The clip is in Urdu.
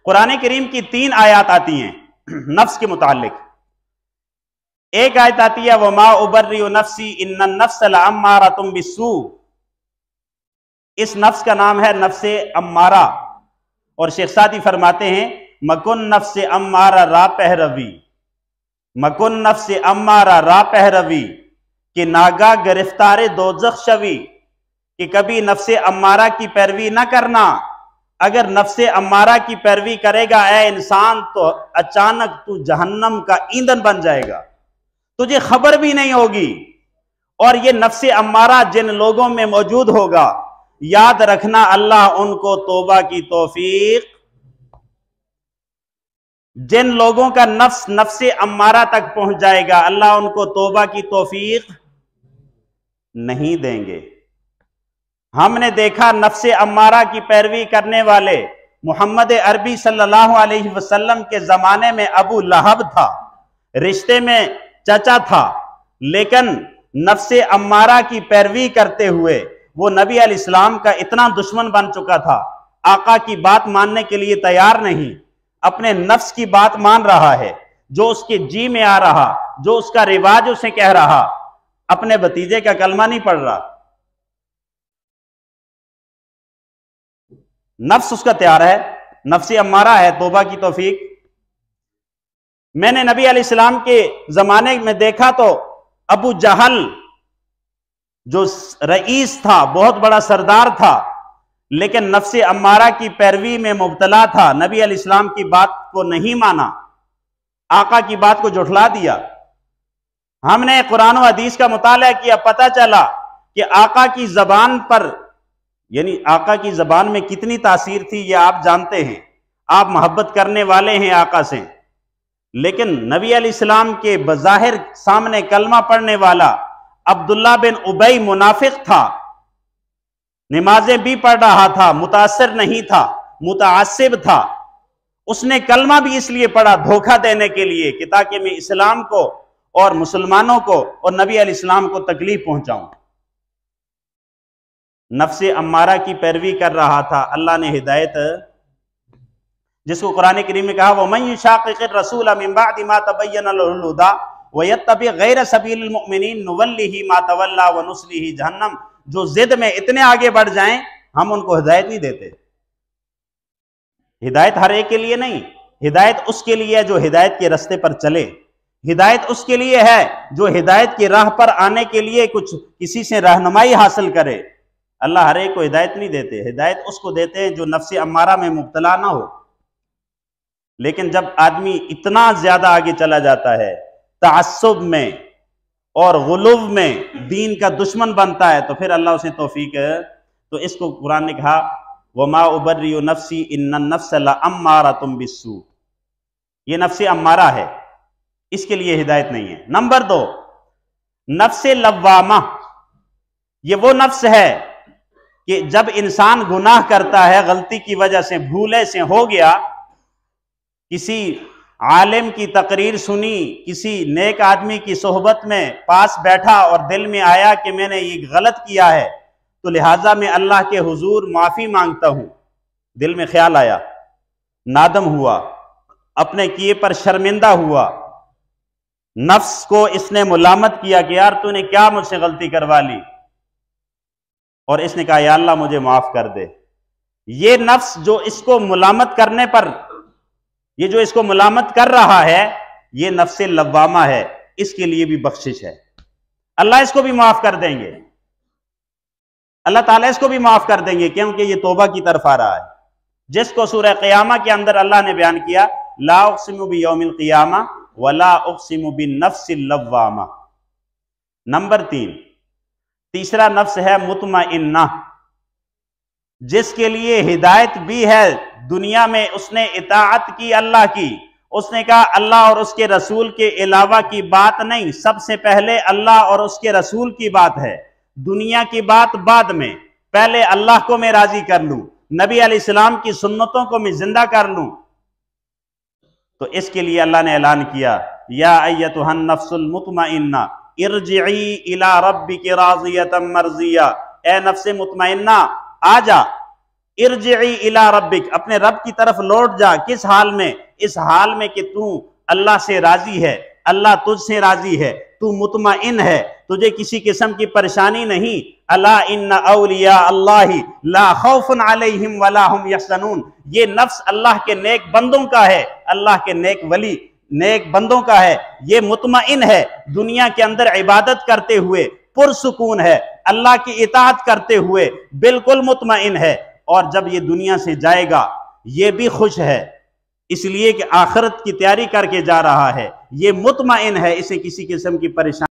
قرآن کریم کی 3 آیات آتی ہیں نفس کے متعلق۔ ایک آیت آتی ہے وَمَا أُبَرِّئُ نَفْسِي إِنَّ النَّفْسَ لَأَمَّارَةٌ بِالسُّوءِ، اس نفس کا نام ہے نفس امارہ، اور شیخ سعدی فرماتے ہیں مکن نفس امارہ را پہروی، مکن نفس امارہ را پہروی کہ ناگا گرفتار دوزخ شوی، کہ کبھی نفس امارہ کی پیروی نہ کرنا۔ اگر نفس امارہ کی پیروی کرے گا اے انسان تو اچانک تو جہنم کا ایندھن بن جائے گا، تجھے خبر بھی نہیں ہوگی۔ اور یہ نفس امارہ جن لوگوں میں موجود ہوگا، یاد رکھنا اللہ ان کو توبہ کی توفیق، جن لوگوں کا نفس امارہ تک پہنچ جائے گا اللہ ان کو توبہ کی توفیق نہیں دیں گے۔ ہم نے دیکھا نفس امارہ کی پیروی کرنے والے محمد عربی صلی اللہ علیہ وسلم کے زمانے میں ابو لہب تھا، رشتے میں چچا تھا، لیکن نفس امارہ کی پیروی کرتے ہوئے وہ نبی علیہ السلام کا اتنا دشمن بن چکا تھا، آقا کی بات ماننے کے لیے تیار نہیں، اپنے نفس کی بات مان رہا ہے، جو اس کے جی میں آ رہا، جو اس کا رواج اسے کہہ رہا، اپنے بھتیجے کا کلمہ نہیں پڑھ رہا۔ نفس اس کا تیار ہے، نفس امارہ ہے، توبہ کی توفیق۔ میں نے نبی علیہ السلام کے زمانے میں دیکھا تو ابو جہل جو رئیس تھا، بہت بڑا سردار تھا، لیکن نفس امارہ کی پیروی میں مبتلا تھا، نبی علیہ السلام کی بات کو نہیں مانا، آقا کی بات کو جھٹلا دیا۔ ہم نے قرآن و حدیث کا مطالعہ کیا، پتہ چلا کہ آقا کی زبان پر، یعنی آقا کی زبان میں کتنی تاثیر تھی یہ آپ جانتے ہیں، آپ محبت کرنے والے ہیں آقا سے، لیکن نبی علیہ السلام کے بظاہر سامنے کلمہ پڑھنے والا عبداللہ بن ابی منافق تھا، نمازیں بھی پڑھ رہا تھا، متاثر نہیں تھا، متعصب تھا، اس نے کلمہ بھی اس لیے پڑھا دھوکہ دینے کے لیے کہ تاکہ میں اسلام کو اور مسلمانوں کو اور نبی علیہ السلام کو تکلیف پہنچاؤں۔ نفس امارہ کی پیروی کر رہا تھا، اللہ نے ہدایت، جس کو قرآن کریم میں کہا وَمَن يُشَاقِقِ الرَّسُولَ مِن بَعْدِ مَا تَبَيَّنَ لَهُ الْهُدَىٰ وَيَتَّبِعْ غَيْرَ سَبِيلِ الْمُؤْمِنِينَ نُوَلِّهِ مَا تَوَلَّىٰ وَنُصْلِهِ جہنم، جو ضد میں اتنے آگے بڑھ جائیں ہم ان کو ہدایت نہیں دیتے۔ ہدایت ہر ایک کے لیے نہیں، ہدایت اس کے لیے ہے جو ہدایت کے رستے پر چلے، ہدایت اس کے لیے ہے جو ہدایت کی راہ پر آنے کے لیے کسی سے رہنمائی حاصل کرے۔ اللہ ہر ایک کو ہدایت نہیں دیتے، ہدایت اس کو دیتے ہیں جو نفس امارہ میں مبتلا نہ ہو۔ لیکن جب آدمی اتنا زیادہ آگے چلا جاتا ہے، تعصب میں اور غلو میں دین کا دشمن بنتا ہے، تو پھر اللہ اسے توفیق ہے۔ تو اس کو قرآن نے کہا وَمَا أُبَرِّئُ نَفْسِي إِنَّ النَّفْسَ لَأَمَّارَةٌ بِالسُّوءِ، یہ نفس امارہ ہے، اس کے لیے ہدایت نہیں ہے۔ نمبر 2، نفس لوامہ، یہ وہ نفس ہے کہ جب انسان گناہ کرتا ہے، غلطی کی وجہ سے، بھولے سے ہو گیا، کسی عالم کی تقریر سنی، کسی نیک آدمی کی صحبت میں پاس بیٹھا اور دل میں آیا کہ میں نے یہ غلط کیا ہے، تو لہٰذا میں اللہ کے حضور معافی مانگتا ہوں، دل میں خیال آیا، نادم ہوا، اپنے کیے پر شرمندہ ہوا، نفس کو اس نے ملامت کیا کہ یار تو نے کیا مجھ سے غلطی کروا لی، اور اس نے کہا یا اللہ مجھے معاف کر دے۔ یہ نفس جو اس کو ملامت کرنے پر، یہ جو اس کو ملامت کر رہا ہے، یہ نفس لوامہ ہے، اس کے لیے بھی بخشش ہے، اللہ اس کو بھی معاف کر دیں گے، اللہ تعالیٰ اس کو بھی معاف کر دیں گے، کیونکہ یہ توبہ کی طرف آ رہا ہے، جس کو سورہ قیامہ کے اندر اللہ نے بیان کیا لا اقسم بیوم القیامہ ولا اقسم بالنفس اللوامہ۔ نمبر 3، تیسرا نفس ہے مطمئنہ، جس کے لیے ہدایت بھی ہے، دنیا میں اس نے اطاعت کی اللہ کی، اس نے کہا اللہ اور اس کے رسول کے علاوہ کی بات نہیں، سب سے پہلے اللہ اور اس کے رسول کی بات ہے، دنیا کی بات بعد میں، پہلے اللہ کو میں راضی کر لوں، نبی علیہ السلام کی سنتوں کو میں زندہ کر لوں۔ تو اس کے لیے اللہ نے اعلان کیا یا ایتھا النفس المطمئنہ ارجعی الی ربک راضیۃ مرضیہ، اے نفس مطمئنہ آ جا ارجعی الی ربک، اپنے رب کی طرف لوٹ جا، کس حال میں؟ اس حال میں کہ تو اللہ سے راضی ہے، اللہ تجھ سے راضی ہے، تو مطمئن ہے، تجھے کسی قسم کی پریشانی نہیں۔ الا ان اولیاء اللہ لا خوف علیہم ولا هم یحزنون، یہ نفس اللہ کے نیک بندوں کا ہے، اللہ کے نیک ولی نیک بندوں کا ہے، یہ مطمئن ہے، دنیا کے اندر عبادت کرتے ہوئے پرسکون ہے، اللہ کی اطاعت کرتے ہوئے بالکل مطمئن ہے، اور جب یہ دنیا سے جائے گا یہ بھی خوش ہے، اس لیے کہ آخرت کی تیاری کر کے جا رہا ہے، یہ مطمئن ہے، اسے کسی قسم کی پریشانی